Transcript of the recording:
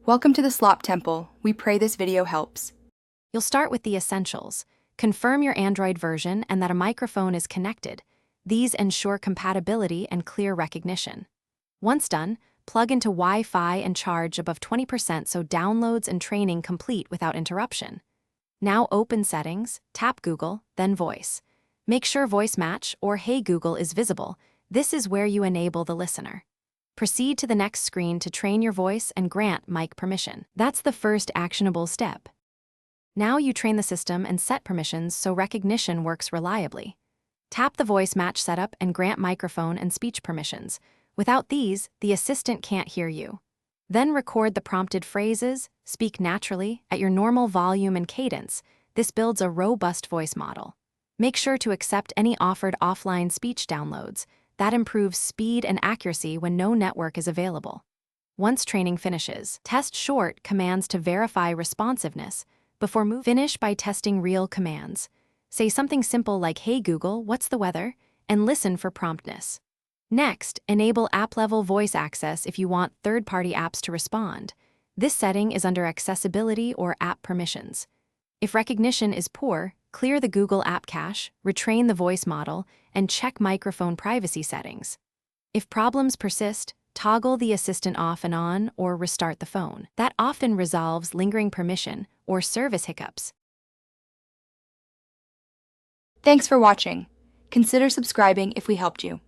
Welcome to the Slop Temple. We pray this video helps. You'll start with the essentials. Confirm your Android version and that a microphone is connected. These ensure compatibility and clear recognition. Once done, plug into Wi-Fi and charge above 20% so downloads and training complete without interruption. Now open Settings, tap Google, then Voice. Make sure Voice Match or Hey Google is visible. This is where you enable the listener. Proceed to the next screen to train your voice and grant mic permission. That's the first actionable step. Now you train the system and set permissions so recognition works reliably. Tap the voice match setup and grant microphone and speech permissions. Without these, the assistant can't hear you. Then record the prompted phrases, speak naturally, at your normal volume and cadence. This builds a robust voice model. Make sure to accept any offered offline speech downloads. That improves speed and accuracy when no network is available. Once training finishes, test short commands to verify responsiveness. Before finish by testing real commands. Say something simple like, "Hey Google, what's the weather?" and listen for promptness. Next, enable app-level voice access if you want third-party apps to respond. This setting is under Accessibility or App Permissions. If recognition is poor, clear the Google App Cache, retrain the voice model, and check microphone privacy settings. If problems persist, toggle the assistant off and on or restart the phone. That often resolves lingering permission or service hiccups. Thanks for watching. Consider subscribing if we helped you.